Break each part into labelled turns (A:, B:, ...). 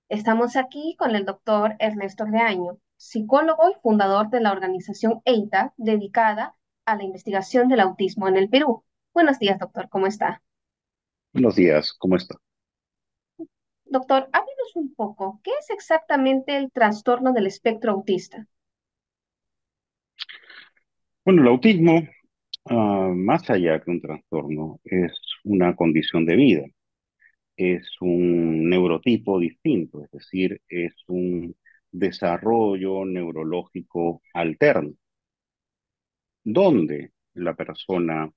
A: Estamos aquí con el doctor Ernesto Reaño, psicólogo y fundador de la organización EITA, dedicada a la investigación del autismo en el Perú. Buenos días, doctor, ¿cómo está?
B: Buenos días, ¿cómo está?
A: Doctor, háblenos un poco, ¿qué es exactamente el trastorno del espectro autista?
B: Bueno, el autismo, más allá que un trastorno, es una condición de vida, es un neurotipo distinto, es decir, es un desarrollo neurológico alterno, donde la persona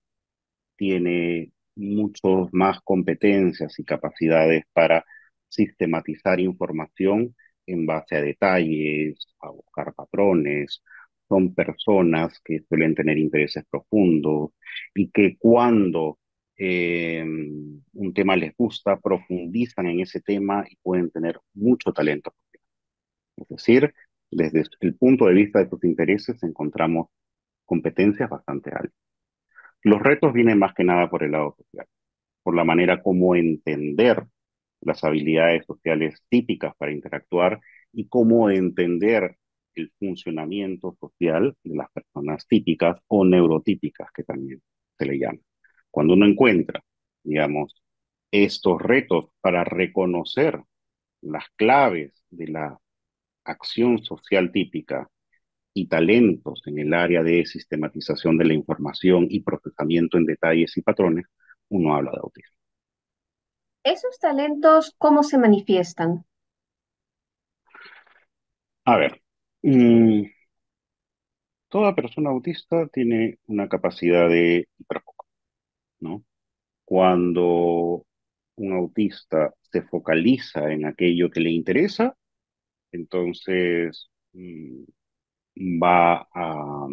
B: tiene muchas más competencias y capacidades para sistematizar información en base a detalles, a buscar patrones. Son personas que suelen tener intereses profundos y que cuando un tema les gusta, profundizan en ese tema y pueden tener mucho talento. Es decir, desde el punto de vista de sus intereses encontramos competencias bastante altas. Los retos vienen más que nada por el lado social, por la manera como entender las habilidades sociales típicas para interactuar y cómo entender el funcionamiento social de las personas típicas o neurotípicas, que también se le llama. Cuando uno encuentra, digamos, estos retos para reconocer las claves de la acción social típica y talentos en el área de sistematización de la información y procesamiento en detalles y patrones, uno habla de autismo.
A: ¿Esos talentos cómo se manifiestan?
B: A ver, mm, toda persona autista tiene una capacidad de hiperfoco, ¿no? Cuando un autista se focaliza en aquello que le interesa, entonces va a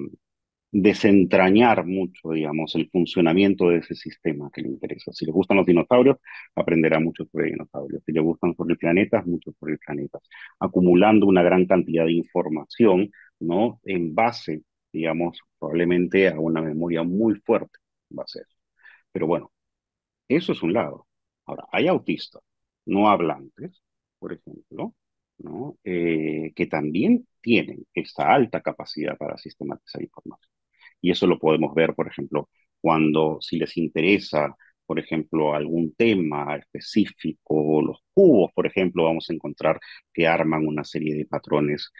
B: desentrañar mucho, digamos, el funcionamiento de ese sistema que le interesa. Si le gustan los dinosaurios, aprenderá mucho sobre dinosaurios. Si le gustan sobre planetas, mucho sobre planetas, acumulando una gran cantidad de información, ¿no? En base, digamos, probablemente a una memoria muy fuerte, va a ser. Pero bueno, eso es un lado. Ahora, hay autistas no hablantes, por ejemplo, ¿no? Que también tienen esta alta capacidad para sistematizar información. Y eso lo podemos ver, por ejemplo, cuando si les interesa, por ejemplo, algún tema específico, los cubos, por ejemplo, vamos a encontrar que arman una serie de patrones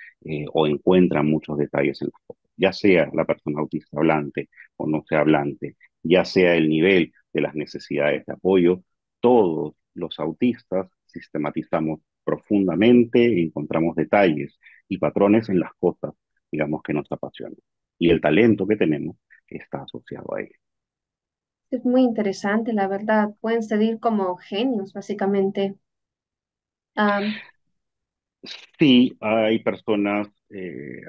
B: o encuentran muchos detalles en las cosas, ya sea la persona autista hablante o no sea hablante, ya sea el nivel de las necesidades de apoyo, todos los autistas sistematizamos profundamente, encontramos detalles y patrones en las cosas, digamos, que nos apasionan. Y el talento que tenemos está asociado a ello.
A: Es muy interesante, la verdad. Pueden ser como genios, básicamente.
B: Sí, hay personas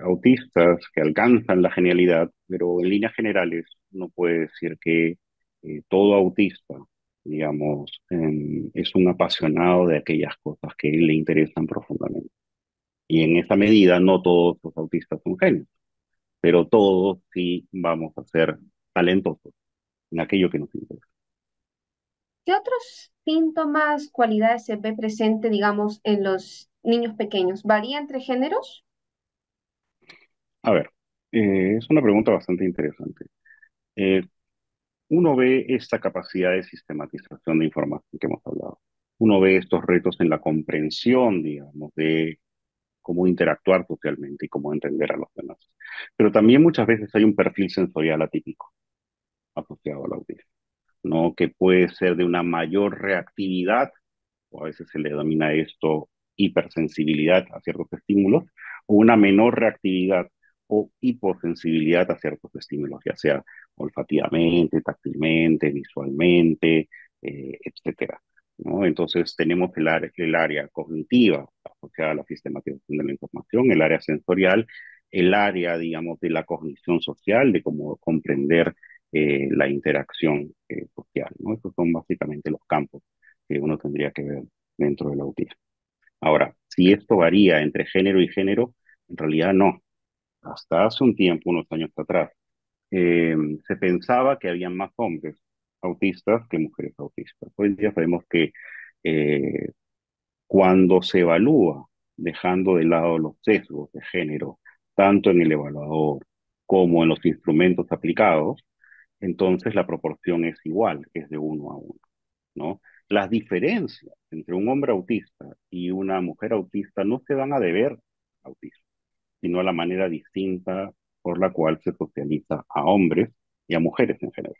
B: autistas que alcanzan la genialidad, pero en líneas generales uno puede decir que todo autista, digamos, es un apasionado de aquellas cosas que le interesan profundamente. Y en esa medida no todos los autistas son genios, pero todos sí vamos a ser talentosos en aquello que nos interesa.
A: ¿Qué otros síntomas, cualidades se ve presente, digamos, en los niños pequeños? ¿Varía entre géneros?
B: A ver, es una pregunta bastante interesante. Eh, Uno ve esta capacidad de sistematización de información que hemos hablado. Uno ve estos retos en la comprensión, digamos, de cómo interactuar socialmente y cómo entender a los demás. Pero también muchas veces hay un perfil sensorial atípico asociado al autismo, ¿no? Que puede ser de una mayor reactividad, o a veces se le denomina esto hipersensibilidad a ciertos estímulos, o una menor reactividad o hiposensibilidad a ciertos estímulos, ya sea olfativamente, táctilmente, visualmente, etcétera, ¿no? Entonces tenemos el área cognitiva asociada a la sistematización de la información, el área sensorial, el área, digamos, de la cognición social, de cómo comprender la interacción social, ¿no? Esos son básicamente los campos que uno tendría que ver dentro del autismo. Ahora, si esto varía entre género y género, en realidad no. Hasta hace un tiempo, unos años atrás, eh, se pensaba que había más hombres autistas que mujeres autistas. Hoy en día sabemos que eh, Cuando se evalúa, dejando de lado los sesgos de género, tanto en el evaluador como en los instrumentos aplicados, entonces la proporción es igual, es de 1 a 1, ¿no? Las diferencias entre un hombre autista y una mujer autista no se van a deber al autismo, sino a la manera distinta por la cual se socializa a hombres y a mujeres en general.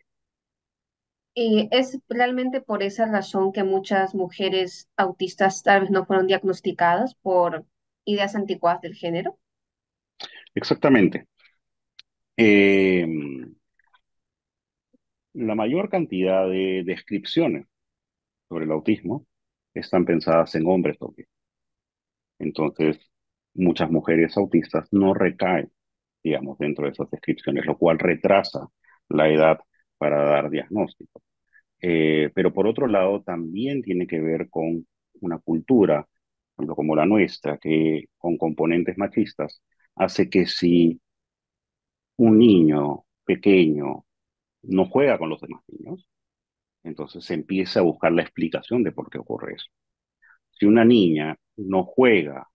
A: Y es realmente por esa razón que muchas mujeres autistas tal vez no fueron diagnosticadas por ideas anticuadas del género.
B: Exactamente. Eh, la mayor cantidad de descripciones sobre el autismo están pensadas en hombres autistas. Entonces, muchas mujeres autistas no recaen, digamos, dentro de esas descripciones, lo cual retrasa la edad para dar diagnóstico. Pero por otro lado, también tiene que ver con una cultura, por ejemplo, como la nuestra, que con componentes machistas, hace que si un niño pequeño no juega con los demás niños, entonces se empieza a buscar la explicación de por qué ocurre eso. Si una niña no juega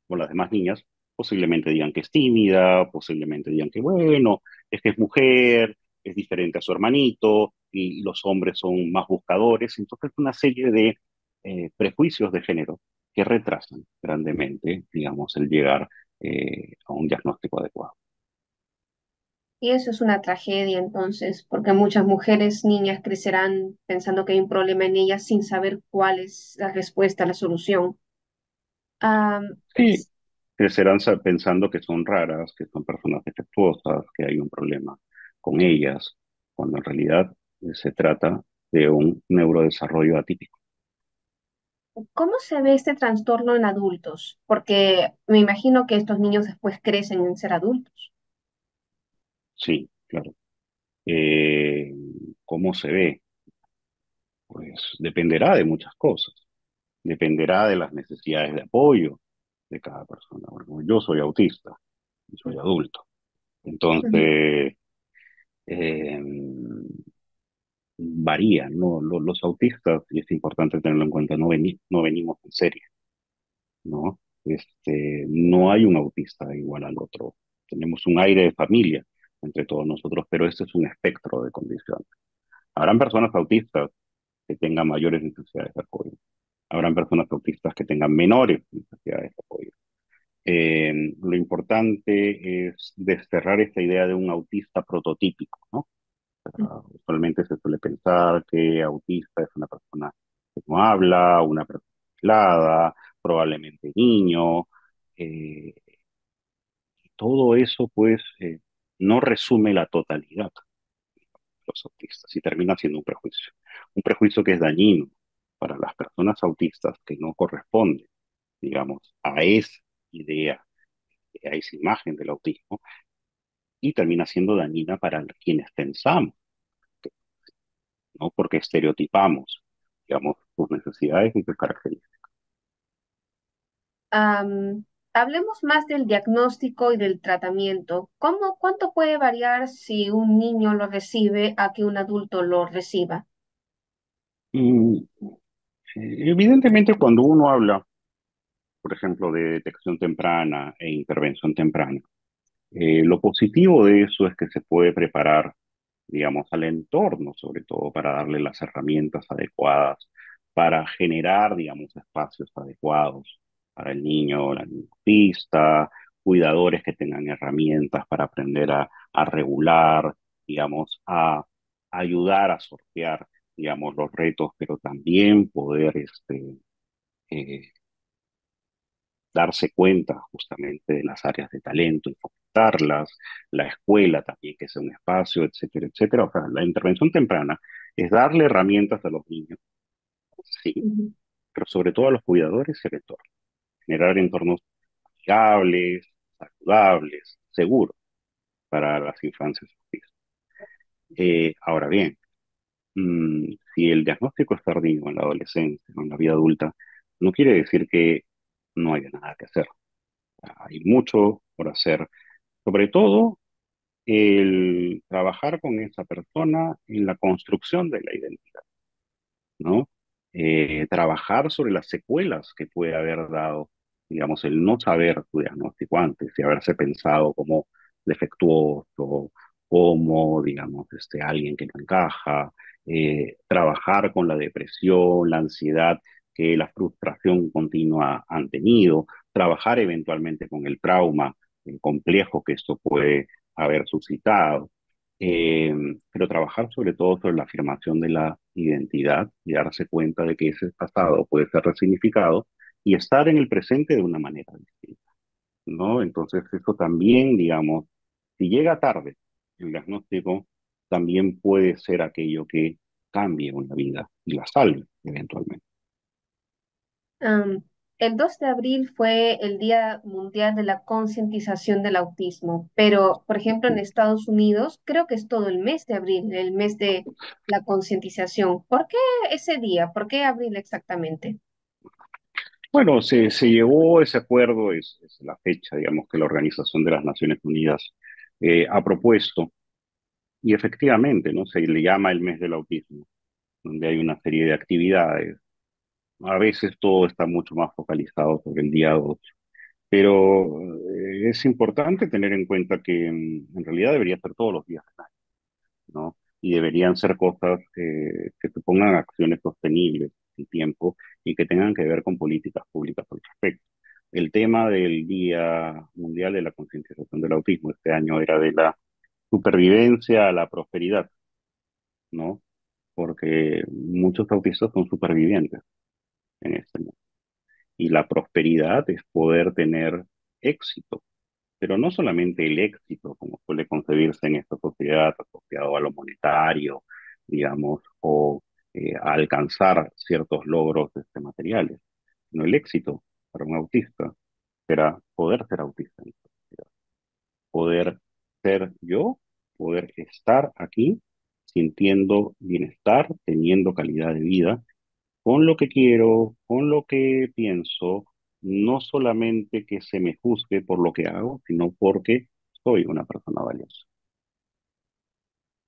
B: con las demás niñas, posiblemente digan que es tímida, posiblemente digan que, bueno, es que es mujer, es diferente a su hermanito, y los hombres son más buscadores. Entonces, una serie de prejuicios de género que retrasan grandemente, digamos, el llegar a un diagnóstico adecuado.
A: Y eso es una tragedia entonces, porque muchas mujeres, niñas crecerán pensando que hay un problema en ellas sin saber cuál es la respuesta, la solución. Am,
B: Sí, crecerán pensando que son raras, que son personas defectuosas, que hay un problema con ellas, cuando en realidad se trata de un neurodesarrollo atípico.
A: ¿Cómo se ve este trastorno en adultos? Porque me imagino que estos niños después crecen en ser adultos.
B: Sí, claro. Eh, ¿Cómo se ve? Pues dependerá de muchas cosas. Dependerá de las necesidades de apoyo de cada persona. Bueno, yo soy autista y soy adulto.
A: Ujú.
B: Entonces, eh, varía, ¿no? Los autistas, y es importante tenerlo en cuenta, no venimos en serie, ¿no? No hay un autista igual al otro. Tenemos un aire de familia entre todos nosotros, pero este es un espectro de condiciones. Habrán personas autistas que tengan mayores necesidades de apoyo. Habrán personas autistas que tengan menores necesidades de apoyo. Lo importante es desterrar esta idea de un autista prototípico, ¿no? Usualmente se suele pensar que autista es una persona que no habla, una persona aislada, probablemente niño. eh, Todo eso, pues, no resume la totalidad de los autistas y termina siendo un prejuicio que es dañino para las personas autistas que no corresponde, digamos, a esa idea, a esa imagen del autismo y termina siendo dañina para quienes pensamos, ¿no? Porque estereotipamos, digamos, sus necesidades y sus características.
A: Hablemos más del diagnóstico y del tratamiento. ¿Cuánto puede variar si un niño lo recibe a que un adulto lo reciba?
B: Y, evidentemente, cuando uno habla, por ejemplo, de detección temprana e intervención temprana, lo positivo de eso es que se puede preparar, digamos, al entorno, sobre todo para darle las herramientas adecuadas, para generar, digamos, espacios adecuados para el niño o la niña autista, cuidadores que tengan herramientas para aprender a regular, digamos, a ayudar a sortear, digamos, los retos, pero también poder eh, darse cuenta justamente de las áreas de talento y fomentarlas, la escuela también que sea un espacio, etcétera, etcétera. O sea, la intervención temprana es darle herramientas a los niños, sí,
A: Ujú.
B: pero sobre todo a los cuidadores y al entorno. Generar entornos amigables, saludables, seguros para las infancias autistas. Ahora bien, si el diagnóstico es tardío en la adolescencia o en la vida adulta, no quiere decir que no haya nada que hacer. Hay mucho por hacer, sobre todo el trabajar con esa persona en la construcción de la identidad, ¿no? trabajar sobre las secuelas que puede haber dado, digamos, el no saber tu diagnóstico antes y haberse pensado como defectuoso, como, digamos, alguien que no encaja, trabajar con la depresión, la ansiedad que la frustración continua han tenido, trabajar eventualmente con el trauma complejo que esto puede haber suscitado, eh, pero trabajar sobre todo sobre la afirmación de la identidad y darse cuenta de que ese pasado puede ser resignificado y estar en el presente de una manera distinta, ¿no? Entonces eso también, digamos, si llega tarde el diagnóstico, también puede ser aquello que cambie una vida y la salve eventualmente.
A: Am, el 2 de abril fue el Día Mundial de la Concientización del Autismo, pero, por ejemplo, en Estados Unidos, creo que es todo el mes de abril, el mes de la concientización. ¿Por qué ese día? ¿Por qué abril exactamente?
B: Bueno, se llegó a ese acuerdo, es la fecha, digamos, que la Organización de las Naciones Unidas ha propuesto, y efectivamente, ¿no? Se le llama el mes del autismo, donde hay una serie de actividades. A veces todo está mucho más focalizado sobre el día 2, pero es importante tener en cuenta que en realidad debería ser todos los días, ¿no? Y deberían ser cosas que se pongan acciones sostenibles en tiempo y que tengan que ver con políticas públicas al respecto. El tema del Día Mundial de la Concientización del Autismo este año era de la supervivencia a la prosperidad, ¿no? Porque muchos autistas son supervivientes en este mundo. Y la prosperidad es poder tener éxito, pero no solamente el éxito, como suele concebirse en esta sociedad, asociado a lo monetario, digamos, o a alcanzar ciertos logros materiales, sino el éxito para un autista será poder ser autista en esta sociedad, poder ser yo, poder estar aquí sintiendo bienestar, teniendo calidad de vida con lo que quiero, con lo que pienso, no solamente que se me juzgue por lo que hago, sino porque soy una persona valiosa.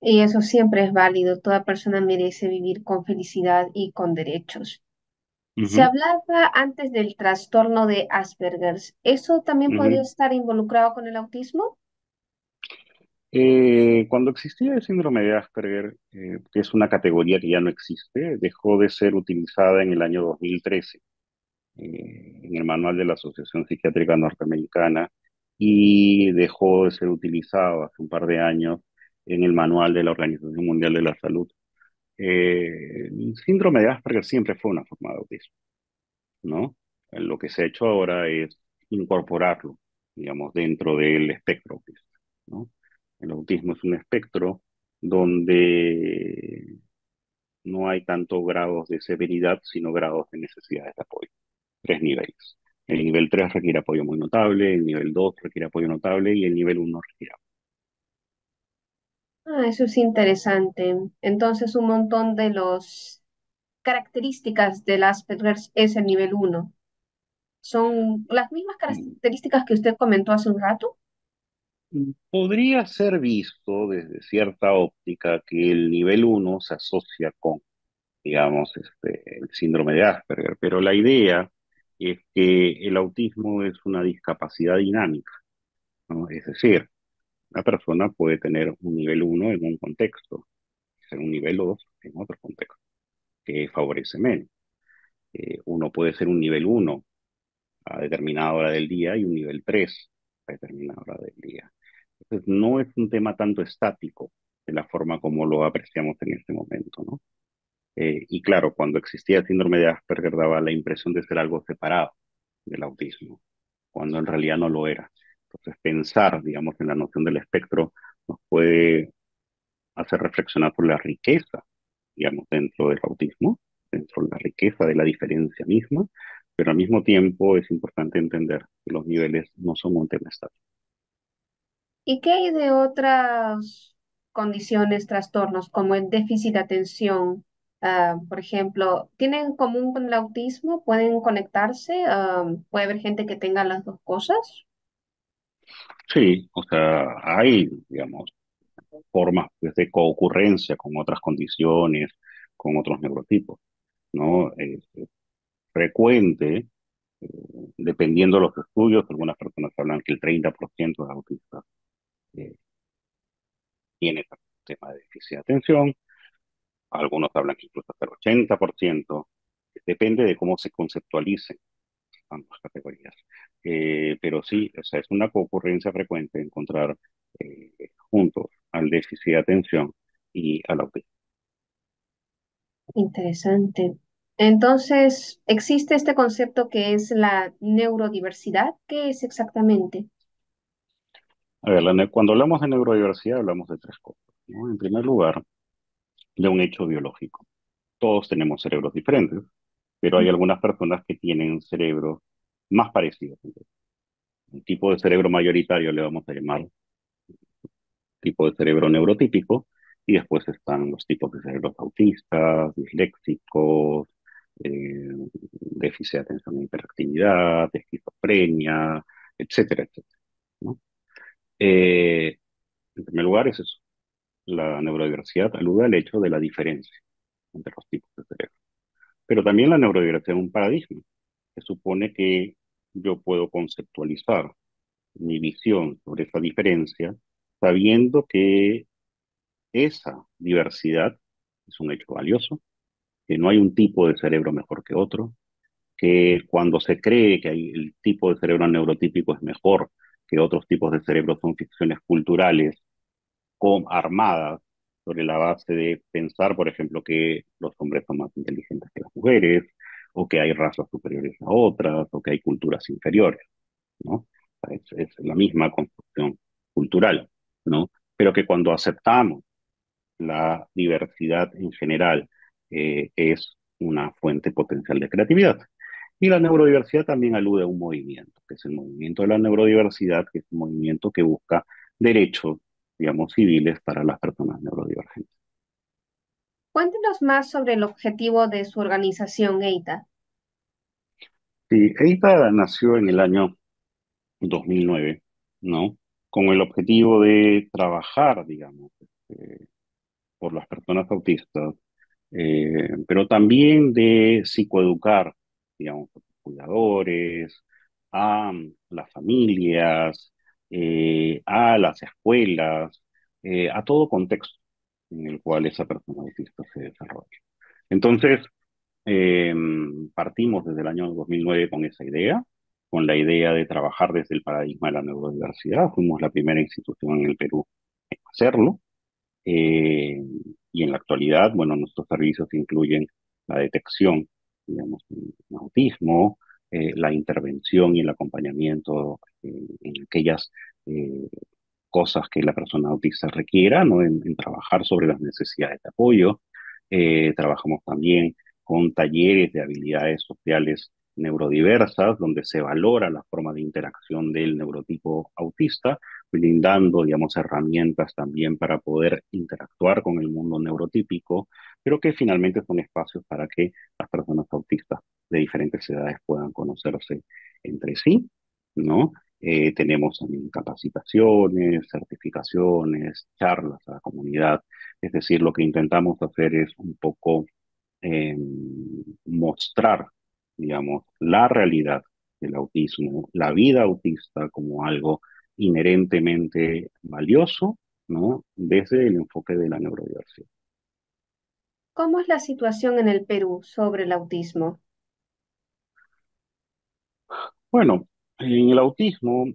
A: Y eso siempre es válido. Toda persona merece vivir con felicidad y con derechos. Se
B: Ujú,
A: hablaba antes del trastorno de Asperger. ¿Eso también podría
B: ujú.
A: estar involucrado con el autismo?
B: Cuando existía el síndrome de Asperger, que es una categoría que ya no existe, dejó de ser utilizada en el año 2013 en el manual de la Asociación Psiquiátrica Norteamericana y dejó de ser utilizado hace un par de años en el manual de la Organización Mundial de la Salud. El síndrome de Asperger siempre fue una forma de autismo, ¿no? Lo que se ha hecho ahora es incorporarlo, digamos, dentro del espectro autista, ¿no? El autismo es un espectro donde no hay tanto grados de severidad, sino grados de necesidades de apoyo. Tres niveles. El nivel 3 requiere apoyo muy notable, el nivel 2 requiere apoyo notable y el nivel uno requiere.
A: Ah, eso es interesante. Entonces, un montón de las características del Asperger es el nivel uno. ¿Son las mismas características que usted comentó hace un rato?
B: Podría ser visto desde cierta óptica que el nivel uno se asocia con, digamos, el síndrome de Asperger, pero la idea es que el autismo es una discapacidad dinámica, ¿no? Es decir, una persona puede tener un nivel uno en un contexto, ser un nivel 2 en otro contexto, que favorece menos. Uno puede ser un nivel uno a determinada hora del día y un nivel 3 a determinada hora del día. Entonces, no es un tema tanto estático de la forma como lo apreciamos en este momento, ¿no? Y claro, cuando existía el síndrome de Asperger daba la impresión de ser algo separado del autismo, cuando en realidad no lo era. Entonces, pensar, digamos, en la noción del espectro nos puede hacer reflexionar por la riqueza, digamos, dentro del autismo, dentro de la riqueza de la diferencia misma, pero al mismo tiempo es importante entender que los niveles no son un tema estático.
A: ¿Y qué hay de otras condiciones, trastornos, como el déficit de atención? Por ejemplo, ¿tienen en común con el autismo? ¿Pueden conectarse? ¿Puede haber gente que tenga las dos cosas?
B: Sí, o sea, hay, digamos, formas pues, de coocurrencia con otras condiciones, con otros neurotipos. ¿no? Es frecuente, eh, dependiendo de los estudios, algunas personas hablan que el 30% de autistas eh, tiene este tema de déficit de atención, algunos hablan que incluso hasta el 80%, depende de cómo se conceptualicen ambas categorías. Pero sí, o sea, es una concurrencia frecuente encontrar eh, juntos al déficit de atención y al autismo.
A: Interesante. Entonces, ¿existe este concepto que es la neurodiversidad? ¿Qué es exactamente?
B: A ver, cuando hablamos de neurodiversidad hablamos de tres cosas, ¿no? En primer lugar, de un hecho biológico. Todos tenemos cerebros diferentes, pero hay algunas personas que tienen cerebros más parecidos. Un tipo de cerebro mayoritario le vamos a llamar tipo de cerebro neurotípico, y después están los tipos de cerebros autistas, disléxicos, déficit de atención e hiperactividad, esquizofrenia, etcétera, etcétera, ¿no? Eh, en primer lugar, es eso. La neurodiversidad alude al hecho de la diferencia entre los tipos de cerebro. Pero también la neurodiversidad es un paradigma que supone que yo puedo conceptualizar mi visión sobre esa diferencia sabiendo que esa diversidad es un hecho valioso, que no hay un tipo de cerebro mejor que otro, que cuando se cree que el tipo de cerebro neurotípico es mejor que otros tipos de cerebro son ficciones culturales armadas sobre la base de pensar, por ejemplo, que los hombres son más inteligentes que las mujeres, o que hay razas superiores a otras, o que hay culturas inferiores, ¿no? Es la misma construcción cultural, ¿no? Pero que cuando aceptamos la diversidad en general es una fuente potencial de creatividad. Y la neurodiversidad también alude a un movimiento, que es el movimiento de la neurodiversidad, que es un movimiento que busca derechos, digamos, civiles para las personas neurodivergentes.
A: Cuéntenos más sobre el objetivo de su organización EITA.
B: Sí, EITA nació en el año 2009, ¿no? Con el objetivo de trabajar, digamos, por las personas autistas, pero también de psicoeducar, digamos, a los cuidadores, a las familias, a las escuelas, a todo contexto en el cual esa persona autista se desarrolla. Entonces, eh, partimos desde el año 2009 con esa idea, con la idea de trabajar desde el paradigma de la neurodiversidad. Fuimos la primera institución en el Perú en hacerlo. Eh, y en la actualidad, bueno, nuestros servicios incluyen la detección, digamos, en autismo, la intervención y el acompañamiento en aquellas eh, cosas que la persona autista requiera, ¿no? En trabajar sobre las necesidades de apoyo. Trabajamos también con talleres de habilidades sociales neurodiversas, donde se valora la forma de interacción del neurotipo autista, brindando, digamos, herramientas también para poder interactuar con el mundo neurotípico, pero que finalmente son espacios para que las personas autistas de diferentes edades puedan conocerse entre sí, ¿no? Tenemos también capacitaciones, certificaciones, charlas a la comunidad. Es decir, lo que intentamos hacer es un poco eh, mostrar, digamos, la realidad del autismo, la vida autista como algo inherentemente valioso, ¿no? Desde el enfoque de la neurodiversidad.
A: ¿Cómo es la situación en el Perú sobre el autismo?
B: Bueno, en el autismo,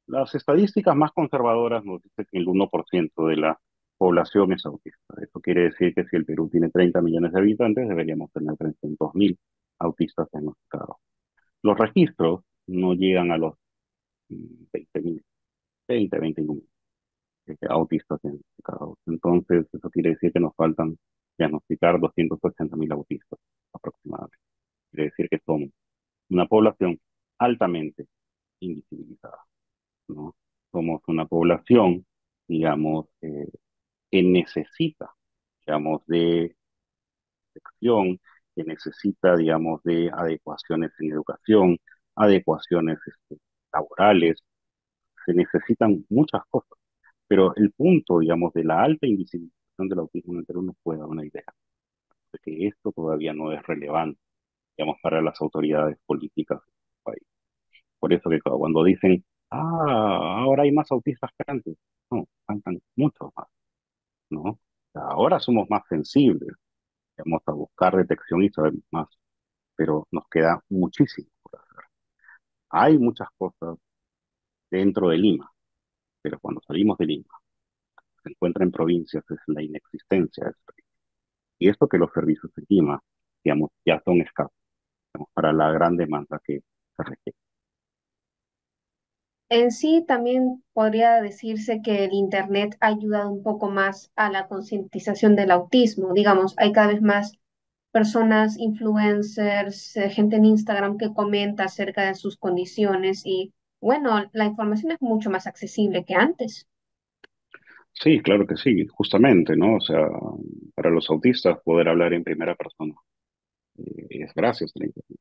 B: las estadísticas más conservadoras nos dicen que el 1% de la población es autista. Eso quiere decir que si el Perú tiene 30 millones de habitantes, deberíamos tener 300.000 autistas diagnosticados. Los registros no llegan a los 20.000, 21.000 autistas diagnosticados. Entonces, eso quiere decir que nos faltan diagnosticar 280.000 autistas aproximadamente. Quiere decir que somos una población altamente invisibilizada, ¿no? Somos una población, digamos, que necesita, digamos, de acción, que necesita, digamos, de adecuaciones en educación, adecuaciones laborales, se necesitan muchas cosas, pero el punto, digamos, de la alta invisibilización del autismo en el Perú nos puede dar una idea. de que esto todavía no es relevante, digamos, para las autoridades políticas del país. Por eso que cuando dicen, ahora hay más autistas que antes, no, faltan muchos más, ¿no? O sea, ahora somos más sensibles, vamos a buscar detección y sabemos más, pero nos queda muchísimo por hacer. Hay muchas cosas dentro de Lima, pero cuando salimos de Lima, se encuentra en provincias es la inexistencia de servicios. Y esto que los servicios de Lima, digamos, ya son escasos, digamos, para la gran demanda que se requiere.
A: En sí, también podría decirse que el Internet ha ayudado un poco más a la concientización del autismo. Digamos, hay cada vez más personas, influencers, gente en Instagram que comenta acerca de sus condiciones y bueno, la información es mucho más accesible que antes.
B: Sí, claro que sí, justamente, ¿no? O sea, para los autistas poder hablar en primera persona es gracias a la Internet.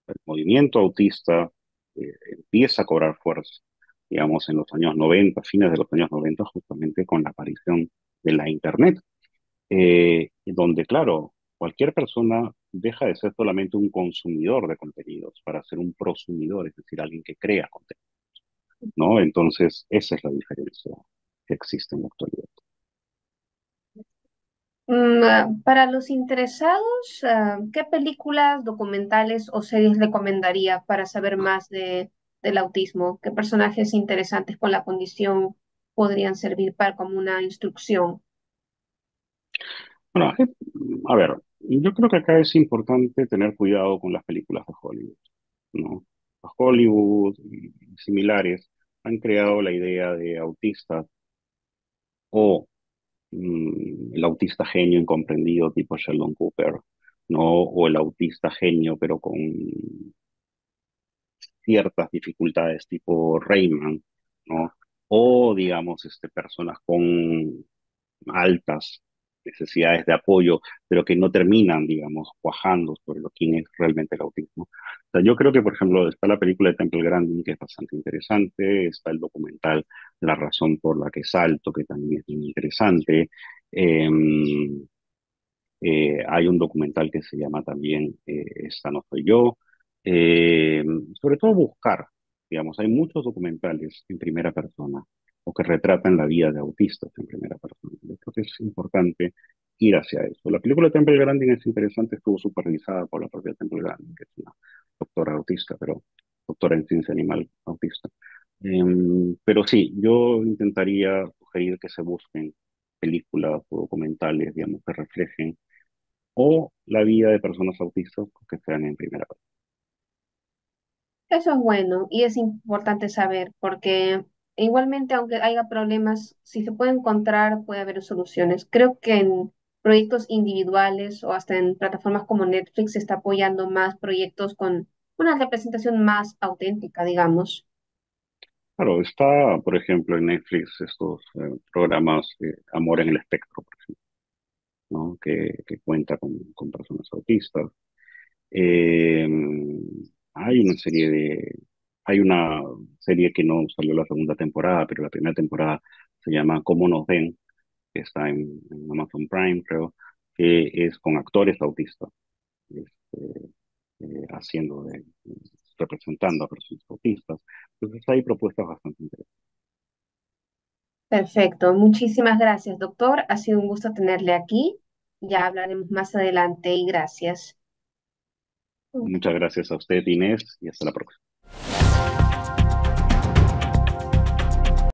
B: El movimiento autista empieza a cobrar fuerza, digamos, en los años 90, fines de los años 90, justamente con la aparición de la Internet, donde, claro, cualquier persona deja de ser solamente un consumidor de contenidos para ser un prosumidor, es decir, alguien que crea contenido, ¿no? Entonces, esa es la diferencia que existe en la actualidad.
A: Para los interesados, ¿qué películas, documentales o series recomendaría para saber más del autismo? ¿Qué personajes interesantes con la condición podrían servir para como una instrucción?
B: Bueno, a ver, yo creo que acá es importante tener cuidado con las películas de Hollywood, ¿no? Los Hollywood y similares han creado la idea de autistas o el autista genio incomprendido tipo Sheldon Cooper, ¿no? O el autista genio pero con ciertas dificultades tipo Rayman, ¿no? O digamos, personas con altas necesidades de apoyo, pero que no terminan, digamos, cuajando sobre lo que es realmente el autismo. O sea, yo creo que, por ejemplo, está la película de Temple Grandin, que es bastante interesante, está el documental La razón por la que salto, que también es muy interesante. Eh, hay un documental que se llama también Esta no soy yo. Eh, Sobre todo buscar, digamos, hay muchos documentales en primera persona o que retratan la vida de autistas en primera persona. Yo creo que es importante ir hacia eso. La película de Temple Grandin es interesante, estuvo supervisada por la propia Temple Grandin, que es una doctora autista, pero doctora en ciencia animal autista. Pero sí, yo intentaría sugerir que se busquen películas o documentales, digamos, que reflejen o la vida de personas autistas que sean en primera persona.
A: Eso es bueno y es importante saber porque igualmente, aunque haya problemas, si se puede encontrar, puede haber soluciones. Creo que en proyectos individuales o hasta en plataformas como Netflix se está apoyando más proyectos con una representación más auténtica, digamos.
B: Claro, está, por ejemplo, en Netflix estos programas Amor en el Espectro, por ejemplo, ¿no? Que cuenta con personas autistas. Eh, hay una serie hay una serie que no salió la segunda temporada, pero la primera temporada se llama Cómo nos ven, que está en Amazon Prime, creo, que es con actores autistas. Este, haciendo representando a personas autistas. Entonces hay propuestas bastante interesantes.
A: Perfecto. Muchísimas gracias, doctor. Ha sido un gusto tenerle aquí. Ya hablaremos más adelante y gracias.
B: Muchas gracias a usted, Inés, y hasta la próxima.